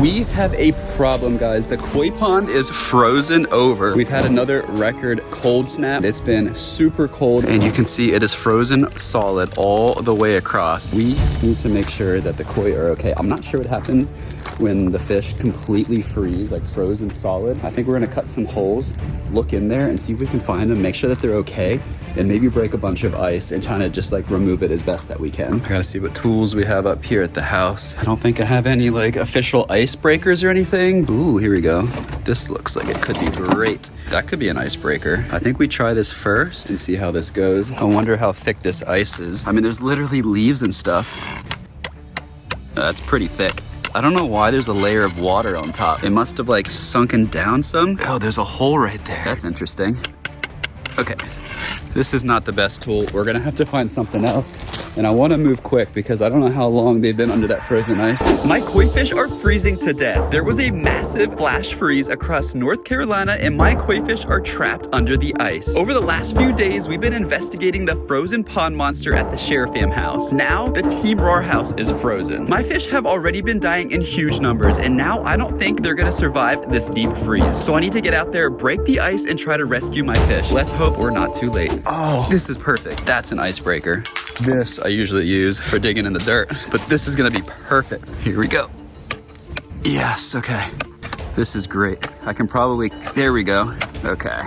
We have a problem, guys. The koi pond is frozen over. We've had another record cold snap. It's been super cold and you can see it is frozen solid all the way across. We need to make sure that the koi are okay. I'm not sure what happens when the fish completely freeze, like frozen solid. I think we're gonna cut some holes, look in there and see if we can find them, make sure that they're okay, and maybe break a bunch of ice and try to just like remove it as best that we can. I gotta see what tools we have up here at the house. I don't think I have any like official icebreakers or anything. Ooh, here we go. This looks like it could be great. That could be an icebreaker. I think we try this first and see how this goes. I wonder how thick this ice is. I mean, there's literally leaves and stuff. That's pretty thick. I don't know why there's a layer of water on top. It must have like sunken down some. Oh, there's a hole right there. That's interesting. Okay. This is not the best tool. We're gonna have to find something else. And I wanna move quick because I don't know how long they've been under that frozen ice. My koi fish are freezing to death. There was a massive flash freeze across North Carolina and my koi fish are trapped under the ice. Over the last few days, we've been investigating the frozen pond monster at the Sharer fam house. Now, the Team RAR house is frozen. My fish have already been dying in huge numbers and now I don't think they're gonna survive this deep freeze. So I need to get out there, break the ice, and try to rescue my fish. Let's hope we're not too late. Oh, this is perfect. That's an icebreaker. This I usually use for digging in the dirt, but this is gonna be perfect. Here we go. Yes, okay. This is great. I can probably, there we go. Okay.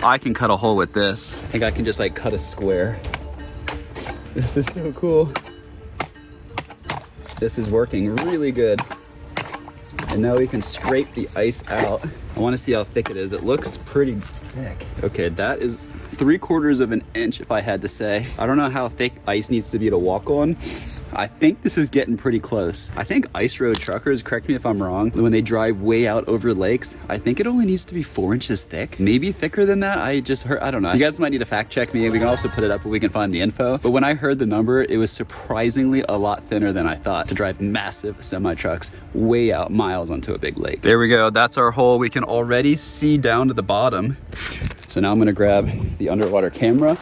I can cut a hole with this. I think I can just like cut a square. This is so cool. This is working really good. And now we can scrape the ice out. I wanna see how thick it is. It looks pretty thick. Okay, that is 3/4 of an inch if I had to say. I don't know how thick ice needs to be to walk on. I think this is getting pretty close. I think ice road truckers, correct me if I'm wrong, when they drive way out over lakes, I think it only needs to be 4 inches thick. Maybe thicker than that. I just heard, I don't know. You guys might need to fact check me. We can also put it up if we can find the info. But when I heard the number, it was surprisingly a lot thinner than I thought to drive massive semi trucks way out miles onto a big lake. There we go. That's our hole. We can already see down to the bottom. So now I'm gonna grab the underwater camera.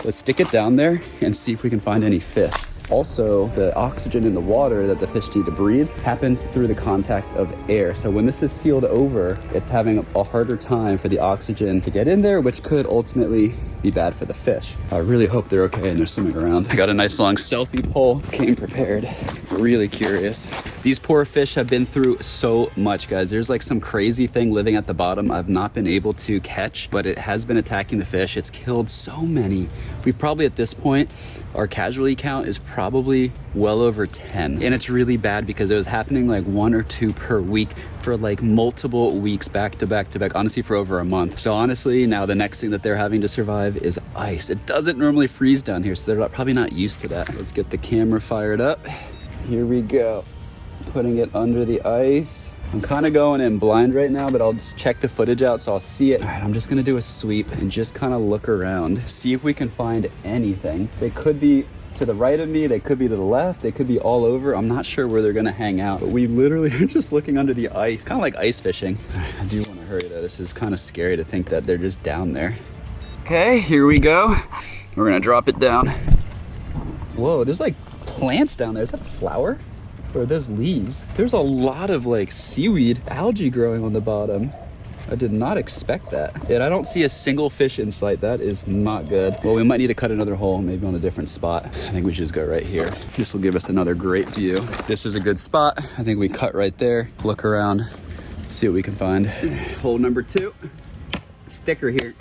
Let's stick it down there and see if we can find any fish. Also, the oxygen in the water that the fish need to breathe happens through the contact of air. So when this is sealed over, it's having a harder time for the oxygen to get in there, which could ultimately be bad for the fish. I really hope they're okay and they're swimming around. I got a nice long selfie pole, came prepared. Really curious. These poor fish have been through so much, guys. There's like some crazy thing living at the bottom I've not been able to catch, but it has been attacking the fish. It's killed so many. We probably at this point, our casualty count is probably well over 10. And it's really bad because it was happening like 1 or 2 per week for like multiple weeks back to back to back, honestly for over a month. So honestly, now the next thing that they're having to survive is ice. It doesn't normally freeze down here, so they're probably not used to that. Let's get the camera fired up. Here we go. Putting it under the ice. I'm kind of going in blind right now, but I'll just check the footage out so I'll see it. All right, I'm just gonna do a sweep and just kind of look around, see if we can find anything. They could be to the right of me, they could be to the left, they could be all over. I'm not sure where they're gonna hang out, but we literally are just looking under the ice. Kind of like ice fishing. All right, I do want to hurry though. This is kind of scary to think that they're just down there. Okay, here we go. We're gonna drop it down. Whoa, there's like plants down there. Is that a flower? Or are those leaves? There's a lot of like seaweed, algae growing on the bottom. I did not expect that. And I don't see a single fish in sight. That is not good. Well, we might need to cut another hole, maybe on a different spot. I think we should just go right here. This will give us another great view. This is a good spot. I think we cut right there, look around, see what we can find. Hole number 2. It's thicker here.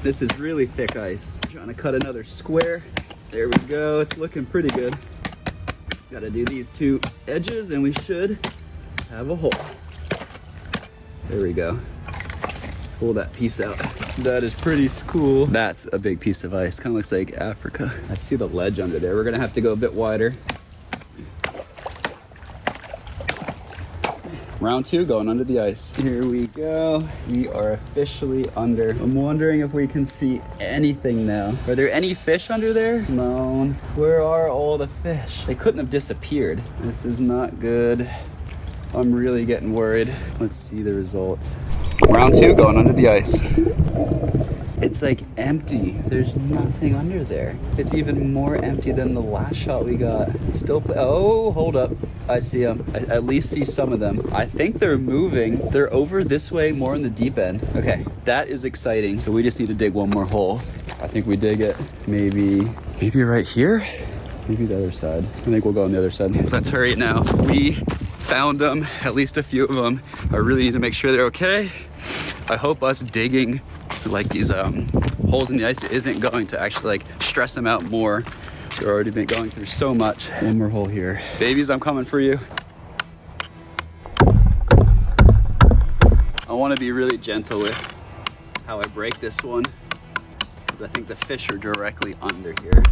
This is really thick ice. Trying to cut another square. There we go. It's looking pretty good. Got to do these 2 edges and we should have a hole. There we go. Pull that piece out. That is pretty cool. That's a big piece of ice. Kind of looks like Africa. I see the ledge under there. We're gonna have to go a bit wider. Round 2, going under the ice. Here we go. We are officially under. I'm wondering if we can see anything now. Are there any fish under there? No. Where are all the fish? They couldn't have disappeared. This is not good. I'm really getting worried. Let's see the results. Round 2, going under the ice. it's like empty. There's nothing under there. It's even more empty than the last shot we got. Still oh, hold up. I see them. I at least see some of them. I think they're moving. They're over this way, more in the deep end. Okay, that is exciting. So we just need to dig one more hole. I think we dig it maybe right here. Maybe the other side. I think we'll go on the other side. Let's hurry it now. We found them, at least a few of them. I really need to make sure they're okay. I hope us digging like these holes in the ice isn't going to actually like stress them out more. They've already been going through so much. One more hole here. Babies, I'm coming for you. I want to be really gentle with how I break this one, because I think the fish are directly under here.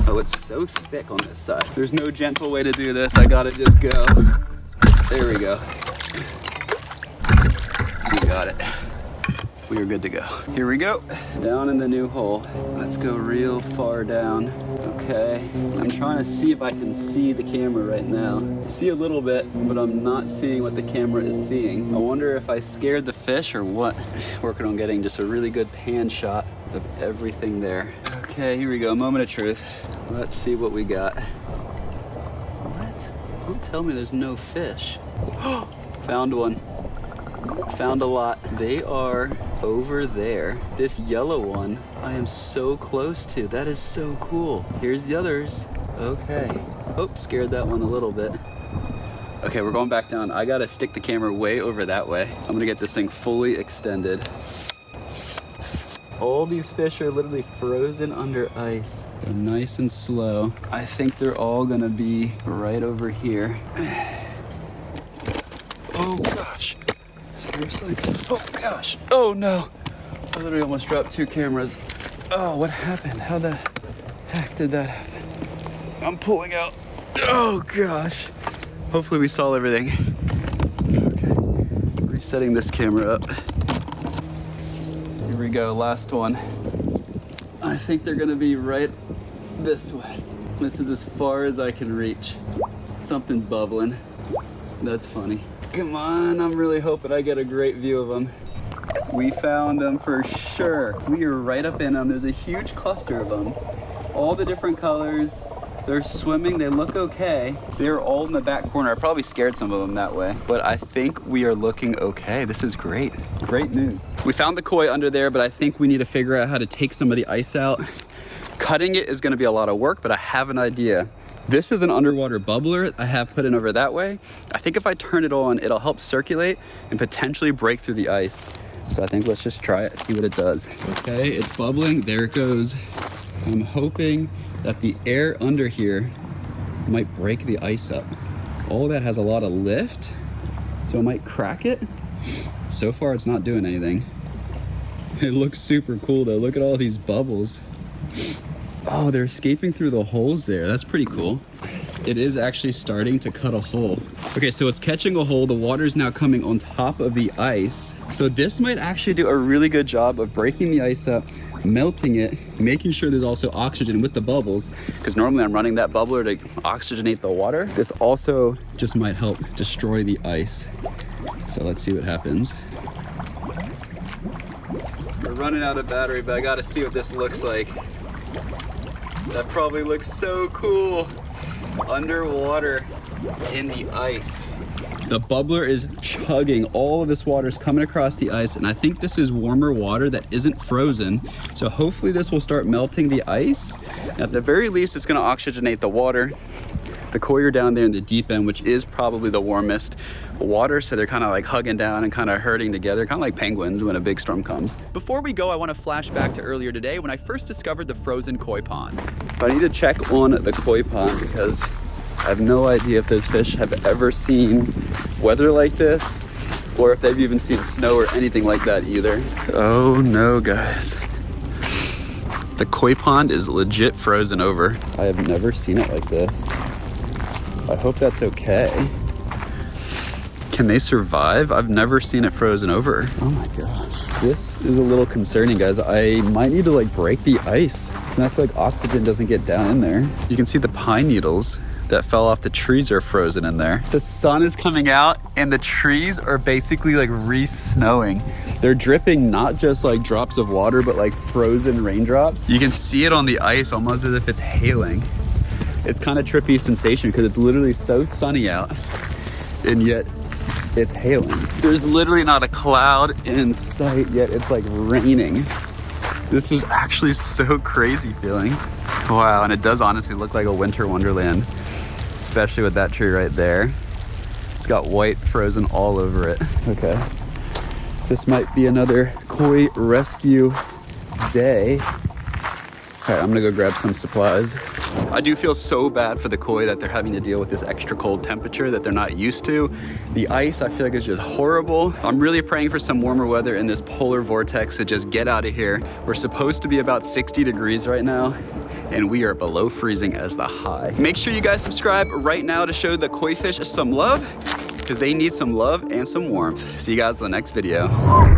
Oh, it's so thick on this side. There's no gentle way to do this. I gotta just go. There we go. We got it. We are good to go. Here we go. Down in the new hole. Let's go real far down. Okay. I'm trying to see if I can see the camera right now. I see a little bit, but I'm not seeing what the camera is seeing. I wonder if I scared the fish or what. Working on getting just a really good pan shot of everything there. Okay, here we go. Moment of truth. Let's see what we got. What? Don't tell me there's no fish. Found one. Found a lot. They are over there. This yellow one I am so close to. That is so cool. Here's the others. Okay. Oh, scared that one a little bit. Okay, we're going back down. I gotta stick the camera way over that way. I'm gonna get this thing fully extended. All these fish are literally frozen under ice. They're nice and slow. I think they're all gonna be right over here. Oh gosh. Seriously? Oh gosh. Oh no. I literally almost dropped 2 cameras. Oh, what happened? How the heck did that happen? I'm pulling out. Oh gosh. Hopefully we saw everything. Okay. Resetting this camera up. Here we go, last one. I think they're gonna be right this way. This is as far as I can reach. Something's bubbling. That's funny. Come on, I'm really hoping I get a great view of them. We found them for sure. We are right up in them. There's a huge cluster of them. All the different colors. They're swimming, they look okay. They're all in the back corner. I probably scared some of them that way, but I think we are looking okay. This is great. Great news. We found the koi under there, but I think we need to figure out how to take some of the ice out. Cutting it is gonna be a lot of work, but I have an idea. This is an underwater bubbler I have put in over that way. I think if I turn it on, it'll help circulate and potentially break through the ice. So I think let's just try it, see what it does. Okay, it's bubbling, there it goes. I'm hoping that the air under here might break the ice up. All that has a lot of lift, so it might crack it. So far it's not doing anything. It looks super cool though, look at all these bubbles. Oh, they're escaping through the holes there. That's pretty cool. It is actually starting to cut a hole. Okay, so it's catching a hole. The water is now coming on top of the ice. So this might actually do a really good job of breaking the ice up, melting it, making sure there's also oxygen with the bubbles, because normally I'm running that bubbler to oxygenate the water. This also just might help destroy the ice. So let's see what happens. We're running out of battery, but I gotta see what this looks like. That probably looks so cool. Underwater in the ice. The bubbler is chugging. All of this water is coming across the ice, and I think this is warmer water that isn't frozen. So hopefully this will start melting the ice. At the very least, it's gonna oxygenate the water. The koi are down there in the deep end, which is probably the warmest water, so they're kind of like hugging down and kind of herding together, kind of like penguins when a big storm comes. Before we go, I want to flash back to earlier today when I first discovered the frozen koi pond. I need to check on the koi pond because I have no idea if those fish have ever seen weather like this, or if they've even seen snow or anything like that either. Oh no, guys. The koi pond is legit frozen over. I have never seen it like this. I hope that's okay. Can they survive? I've never seen it frozen over. Oh my gosh. This is a little concerning, guys. I might need to like break the ice. And I feel like oxygen doesn't get down in there. You can see the pine needles that fell off the trees are frozen in there. The sun is coming out and the trees are basically like re-snowing. They're dripping not just like drops of water, but like frozen raindrops. You can see it on the ice almost as if it's hailing. It's kind of trippy sensation because it's literally so sunny out and yet it's hailing. There's literally not a cloud in sight, yet it's like raining. This is actually so crazy feeling. Wow, and it does honestly look like a winter wonderland, especially with that tree right there. It's got white frozen all over it. Okay, this might be another koi rescue day. All right, I'm gonna go grab some supplies. I do feel so bad for the koi that they're having to deal with this extra cold temperature that they're not used to. The ice, I feel like, is just horrible. I'm really praying for some warmer weather in this polar vortex to just get out of here. We're supposed to be about 60 degrees right now, and we are below freezing as the high. Make sure you guys subscribe right now to show the koi fish some love, because they need some love and some warmth. See you guys in the next video.